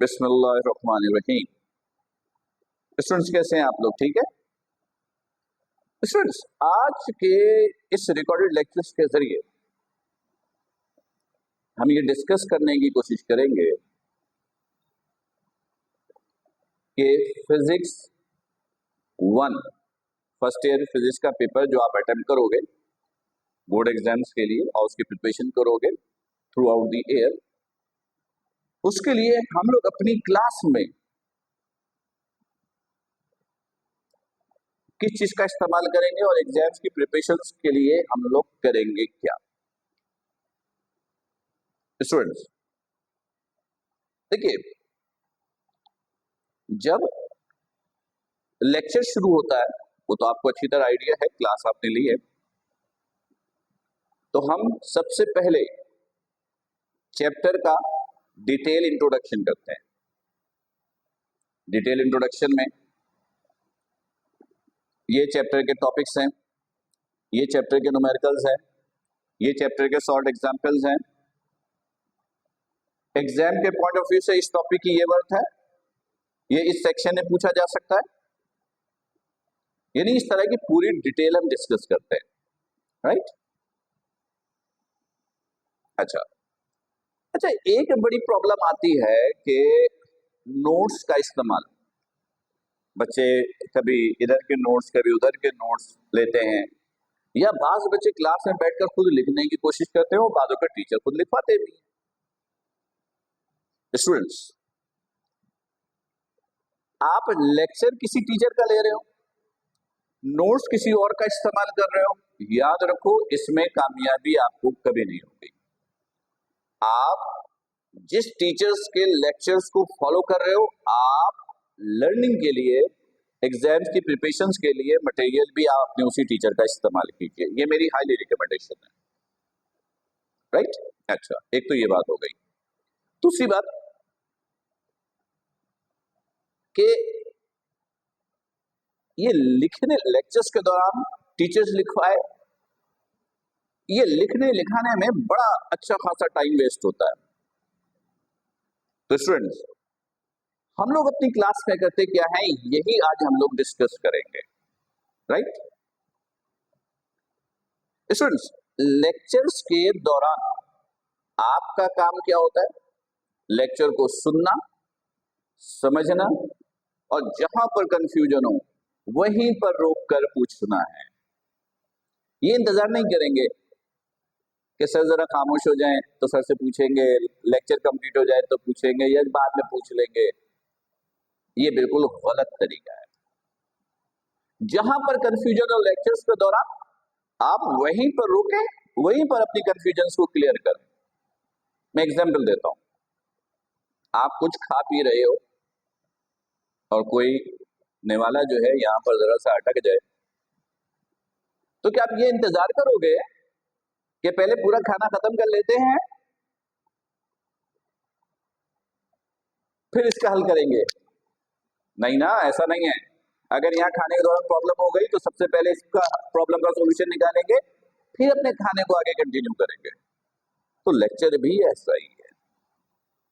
बिस्मिल्लाहिर्रहमानिर्रहीम। स्टूडेंट्स कैसे हैं आप लोग? ठीक है स्टूडेंट्स, आज के इस रिकॉर्डेड लेक्चर्स के जरिए हम ये डिस्कस करने की कोशिश करेंगे कि फिजिक्स 1 फर्स्ट ईयर फिजिक्स का पेपर जो आप अटेम्प्ट करोगे बोर्ड एग्जाम्स के लिए और उसकी प्रिपरेशन करोगे थ्रू आउट द ईयर, उसके लिए हम लोग अपनी क्लास में किस चीज का इस्तेमाल करेंगे और एग्जाम्स की प्रिपरेशन के लिए हम लोग करेंगे क्या। स्टूडेंट्स देखिए, जब लेक्चर शुरू होता है वो तो आपको अच्छी तरह आइडिया है, क्लास आपने ली है, तो हम सबसे पहले चैप्टर का डिटेल इंट्रोडक्शन करते हैं। डिटेल इंट्रोडक्शन में ये चैप्टर के टॉपिक्स हैं, ये चैप्टर के न्यूमेरिकल्स हैं, ये चैप्टर के शॉर्ट एग्जाम्पल्स हैं। एग्जाम के पॉइंट ऑफ व्यू से इस टॉपिक की ये वर्थ है, ये इस सेक्शन में पूछा जा सकता है, यानी इस तरह की पूरी डिटेल हम डिस्कस करते हैं, राइट। अच्छा, एक बड़ी प्रॉब्लम आती है कि नोट्स का इस्तेमाल, बच्चे कभी इधर के नोट्स कभी उधर के नोट्स लेते हैं, या बाज बच्चे क्लास में बैठकर खुद लिखने की कोशिश करते हैं और बाजों का टीचर खुद लिखवाते भी हैं। स्टूडेंट्स, आप लेक्चर किसी टीचर का ले रहे हो, नोट्स किसी और का इस्तेमाल कर रहे हो, याद रखो इसमें कामयाबी आपको कभी नहीं होगी। आप जिस टीचर्स के लेक्चर्स को फॉलो कर रहे हो, आप लर्निंग के लिए, एग्जाम्स की प्रिपरेशंस के लिए मटेरियल भी आप अपने उसी टीचर का इस्तेमाल कीजिए, ये मेरी हाईली रिकमेंडेशन है, राइट। अच्छा, एक तो ये बात हो गई। दूसरी बात कि ये लिखने लेक्चर्स के दौरान टीचर्स लिखवाए, ये लिखने लिखाने में बड़ा अच्छा खासा टाइम वेस्ट होता है। तो स्टूडेंट्स, हम लोग अपनी क्लास में करते क्या है, यही आज हम लोग डिस्कस करेंगे, राइट। स्टूडेंट्स, लेक्चर्स के दौरान आपका काम क्या होता है? लेक्चर को सुनना, समझना, और जहां पर कंफ्यूजन हो वहीं पर रोककर पूछना है। ये इंतजार नहीं करेंगे कि सर जरा खामोश हो जाएं तो सर से पूछेंगे, लेक्चर कंप्लीट हो जाए तो पूछेंगे, या बाद में पूछ लेंगे। ये बिल्कुल गलत तरीका है। जहां पर कंफ्यूजन हो लेक्चर्स के दौरान, आप वहीं पर रुके, वहीं पर अपनी कंफ्यूजन को क्लियर करें। मैं एग्जांपल देता हूं, आप कुछ खा पी रहे हो और कोई नेवाला जो है यहां पर जरा सा अटक जाए, तो क्या आप ये इंतजार करोगे कि पहले पूरा खाना खत्म कर लेते हैं फिर इसका हल करेंगे? नहीं ना, ऐसा नहीं है। अगर यहाँ खाने के दौरान प्रॉब्लम हो गई तो सबसे पहले इसका प्रॉब्लम का सॉल्यूशन निकालेंगे, फिर अपने खाने को आगे कंटिन्यू करेंगे। तो लेक्चर भी ऐसा ही है,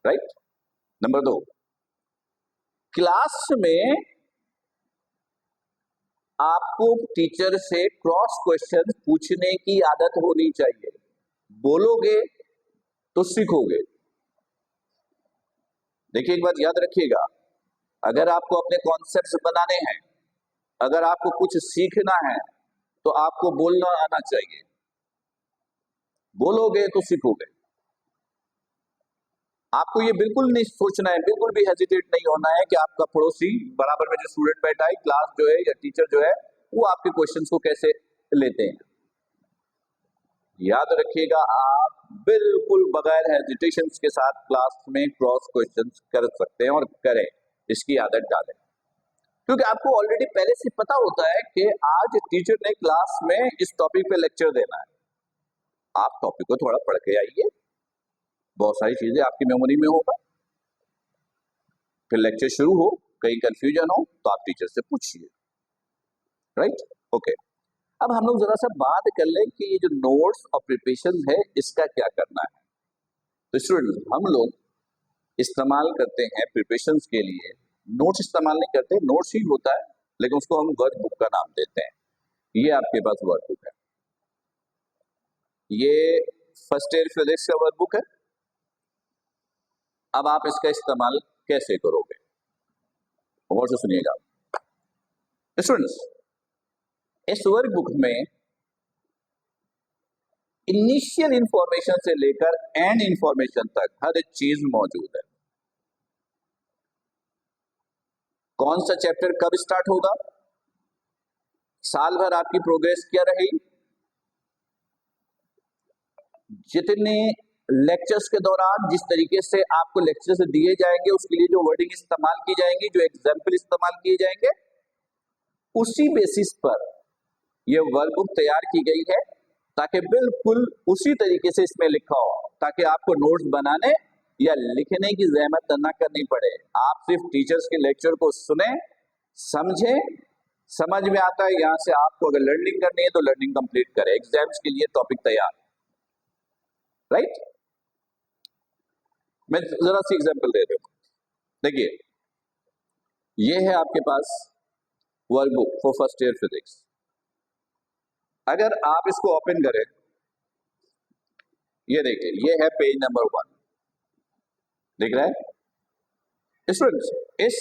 राइट। नंबर 2, क्लास में आपको टीचर से क्रॉस क्वेश्चन पूछने की आदत होनी चाहिए। बोलोगे तो सीखोगे। देखिए, एक बात याद रखिएगा, अगर आपको अपने कॉन्सेप्ट्स बनाने हैं, अगर आपको कुछ सीखना है, तो आपको बोलना आना चाहिए। बोलोगे तो सीखोगे। आपको ये बिल्कुल नहीं सोचना है, बिल्कुल भी हेजिटेट नहीं होना है कि आपका पड़ोसी बराबर में जो स्टूडेंट बैठा है, क्लास जो है या टीचर जो है, वो आपके क्वेश्चंस को कैसे लेते हैं। याद रखिएगा, आप बिल्कुल बगैर हेजिटेशन के साथ क्लास में क्रॉस क्वेश्चंस कर सकते हैं और करें, इसकी आदत डालें, क्योंकि आपको ऑलरेडी पहले से पता होता है कि आज टीचर ने क्लास में इस टॉपिक पे लेक्चर देना है। आप टॉपिक को थोड़ा पढ़ के आइए, बहुत सारी चीजें आपकी मेमोरी में होगा। फिर लेक्चर शुरू हो, कहीं कंफ्यूजन हो तो आप टीचर से पूछिए, राइट। ओके, अब हम लोग जरा सा बात कर लें कि ये जो नोट्स और प्रिपरेशन है इसका क्या करना है। तो स्टूडेंट, हम लोग इस्तेमाल करते हैं प्रिपरेशंस के लिए, नोट्स इस्तेमाल नहीं करते, नोट्स ही होता है लेकिन उसको हम वर्कबुक का नाम देते हैं। ये आपके पास वर्कबुक है, ये फर्स्ट ईयर फिजिक्स का वर्कबुक है। अब आप इसका इस्तेमाल कैसे करोगे, गौर से सुनिएगा स्टूडेंट्स। इस वर्कबुक में इनिशियल इंफॉर्मेशन से लेकर एंड इंफॉर्मेशन तक हर एक चीज मौजूद है। कौन सा चैप्टर कब स्टार्ट होगा, साल भर आपकी प्रोग्रेस क्या रहेगी, जितने लेक्चर्स के दौरान जिस तरीके से आपको लेक्चर्स दिए जाएंगे उसके लिए जो वर्डिंग इस्तेमाल की जाएंगी, जो एग्जाम्पल इस्तेमाल किए जाएंगे, उसी बेसिस पर यह वर्कबुक तैयार की गई है ताकि बिल्कुल उसी तरीके से इसमें लिखा हो, ताकि आपको नोट्स बनाने या लिखने की जहमत न करनी पड़े। आप सिर्फ टीचर्स के लेक्चर को सुने, समझें, समझ में आता है, यहां से आपको अगर लर्निंग करनी है तो लर्निंग कंप्लीट करें, एग्जाम्स के लिए टॉपिक तैयार, राइट। मैं जरा सी एग्जाम्पल दे रहा हूं, देखिए ये है आपके पास workbook for first year physics. अगर आप इसको ओपन करें, ये देखिए, ये है पेज नंबर 1, दिख रहा है स्टूडेंट्स। इस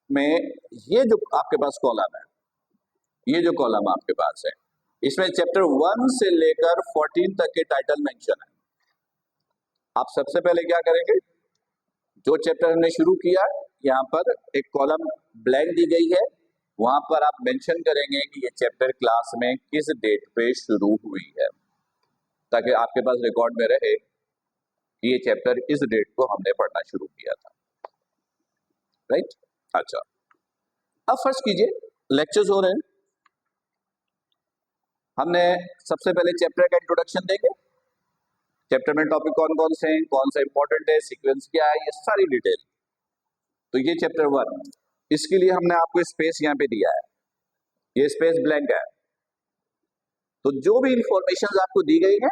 में ये जो आपके पास कॉलम है, ये जो कॉलम आपके पास है, इसमें चैप्टर 1 से लेकर 14 तक के टाइटल मेंशन है। आप सबसे पहले क्या करेंगे, जो चैप्टर हमने शुरू किया यहाँ पर एक कॉलम ब्लैंक दी गई है, वहां पर आप मेंशन करेंगे कि ये चैप्टर क्लास में किस डेट पे शुरू हुई है, ताकि आपके पास रिकॉर्ड में रहे कि ये चैप्टर इस डेट को हमने पढ़ना शुरू किया था, राइट। अच्छा, अब फर्स्ट कीजिए, लेक्चर्स हो रहे हैं, हमने सबसे पहले चैप्टर का इंट्रोडक्शन देंगे, चैप्टर में टॉपिक कौन कौन से हैं, कौन सा इंपॉर्टेंट है, सीक्वेंस क्या है, ये सारी डिटेल। तो ये चैप्टर 1, इसके लिए हमने आपको स्पेस यहाँ पे दिया है, ये स्पेस ब्लैंक है। तो जो भी इंफॉर्मेशन आपको दी गई है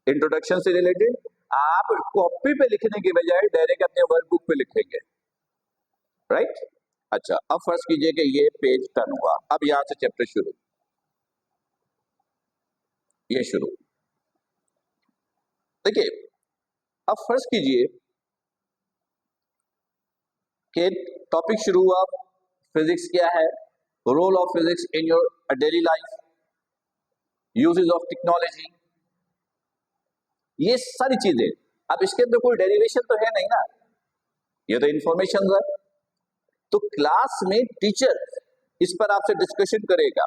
इंट्रोडक्शन से रिलेटेड, आप कॉपी पे लिखने के बजाय डायरेक्ट अपने वर्कबुक पे लिखेंगे, राइट। अच्छा, अब फर्स्ट कीजिए कि ये पेज टर्न हुआ, अब यहां से चैप्टर शुरू, ये शुरू, देखिए अब फर्स्ट कीजिए कि टॉपिक शुरू हुआ, फिजिक्स क्या है, role of physics in your daily life, uses of technology, ये सारी चीजें। अब इसके अंदर कोई डेरिवेशन तो है नहीं ना, ये तो इंफॉर्मेशन है। तो क्लास में टीचर इस पर आपसे डिस्कशन करेगा,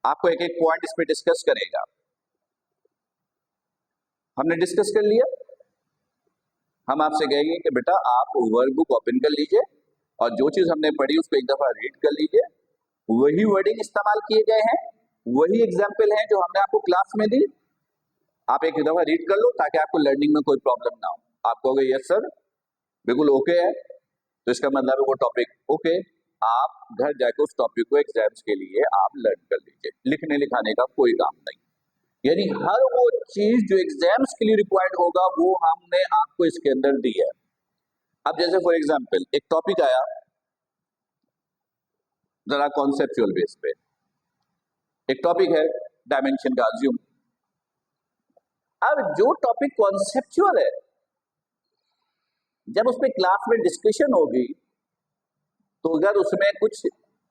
आपको एक एक पॉइंट इस पे डिस्कस करेगा। हमने डिस्कस कर लिया, हम आपसे कहेंगे कि बेटा आप वर्कबुक ओपन कर लीजिए और जो चीज हमने पढ़ी उसको एक दफा रीड कर लीजिए, वही वर्डिंग इस्तेमाल किए गए हैं, वही एग्जाम्पल हैं जो हमने आपको क्लास में दी, आप एक दफा रीड कर लो ताकि आपको लर्निंग में कोई प्रॉब्लम ना हो। आप कहोगे यस सर बिल्कुल ओके है, तो इसका मतलब है वो टॉपिक ओके, आप घर जाकर उस टॉपिक को एग्जाम्स के लिए आप लर्न कर लीजिए, लिखने लिखाने का कोई काम नहीं। यानी हर वो चीज जो एग्जाम्स के लिए रिक्वायर्ड होगा वो हमने आपको इसके अंदर दी है। अब जैसे फॉर एग्जाम्पल एक टॉपिक आया जरा कॉन्सेप्चुअल बेस पे, एक टॉपिक है डायमेंशन का अज्यूम। अब जो टॉपिक कॉन्सेप्चुअल है, जब उसमें क्लास में डिस्कशन होगी तो अगर उसमें कुछ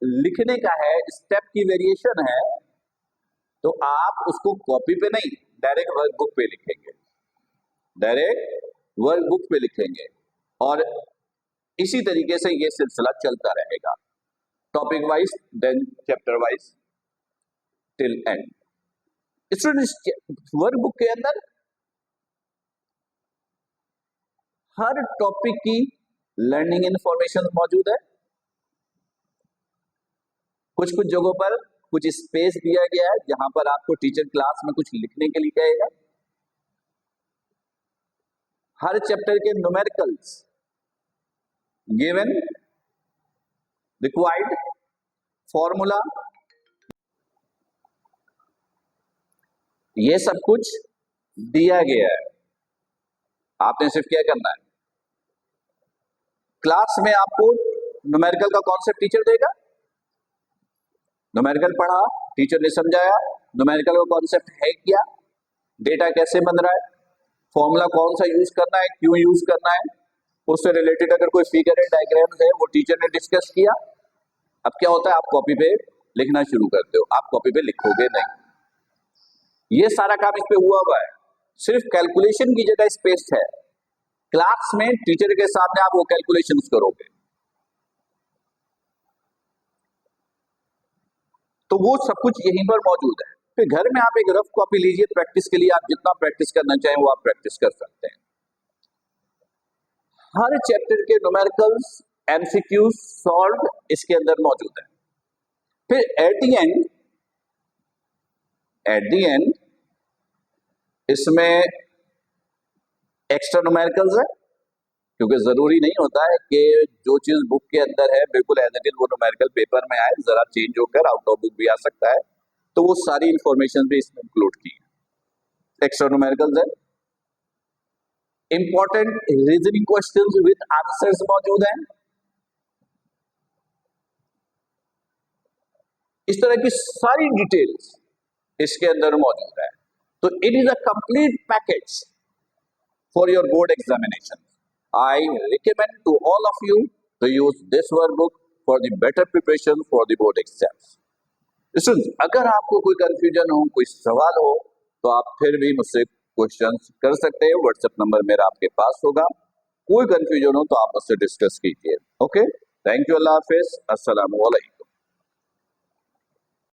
लिखने का है, स्टेप की वेरिएशन है, तो आप उसको कॉपी पे नहीं डायरेक्ट वर्कबुक पे लिखेंगे, डायरेक्ट वर्कबुक पे लिखेंगे, और इसी तरीके से ये सिलसिला चलता रहेगा, topic wise then chapter wise till end. Students workbook के अंदर हर टॉपिक की लर्निंग इंफॉर्मेशन मौजूद है, कुछ कुछ जगहों पर कुछ स्पेस दिया गया है जहां पर आपको टीचर क्लास में कुछ लिखने के लिए कहेगा। हर चैप्टर के न्यूमेरिकल्स गिवन, रिक्वायर्ड फॉर्मूला, ये सब कुछ दिया गया है, आपने सिर्फ क्या करना है क्लास में आपको न्यूमेरिकल का कॉन्सेप्ट टीचर देगा, न्यूमेरिकल पढ़ा, टीचर ने समझाया, न्यूमेरिकल का कॉन्सेप्ट है क्या, डेटा कैसे बन रहा है, फॉर्मूला कौन सा यूज करना है, क्यों यूज करना है, उससे रिलेटेड अगर कोई फिगर है, डायग्राम्स है, वो टीचर ने डिस्कस किया। अब क्या होता है, आप कॉपी पे लिखना शुरू करते हो, आप कॉपी पे लिखोगे नहीं, ये सारा काम इस पे हुआ है, सिर्फ कैलकुलेशन की जगह स्पेस है। क्लास में टीचर के सामने आप वो कैलकुलेशंस करोगे, तो वो सब कुछ यहीं पर मौजूद है। फिर घर में आप एक रफ कॉपी लीजिए, प्रैक्टिस के लिए आप जितना प्रैक्टिस करना चाहें वो आप प्रैक्टिस कर सकते हैं। हर चैप्टर के न्यूमेरिकल्स, एमसीक्यूज सॉल्व इसके अंदर मौजूद है। फिर एट द एंड इसमें एक्स्ट्रा न्यूमेरिकल्स है, क्योंकि जरूरी नहीं होता है कि जो चीज बुक के अंदर है बिल्कुल एज इट इज वो न्यूमेरिकल पेपर में आए, जरा चेंज होकर आउट ऑफ बुक भी आ सकता है, तो वो सारी इंफॉर्मेशन भी इसमें इंक्लूड की है। एक्स्ट्रा न्यूमेरिकल्स है, important reasoning questions with answers मौजूद हैं, इस तरह की सारी डिटेल्स इसके अंदर मौजूद है। तो it is a complete package for your board examination. I recommend to all of you to use this workbook for the better preparation for the board exams. अगर आपको कोई कंफ्यूजन हो, कोई सवाल हो, तो आप फिर भी मुझसे क्वेश्चंस कर सकते हैं, व्हाट्सएप नंबर मेरा आपके पास होगा, कोई कंफ्यूजन हो तो आप मुझसे डिस्कस कीजिए। ओके, थैंक यू, अल्लाह हाफिज, अस्सलाम वालेकुम।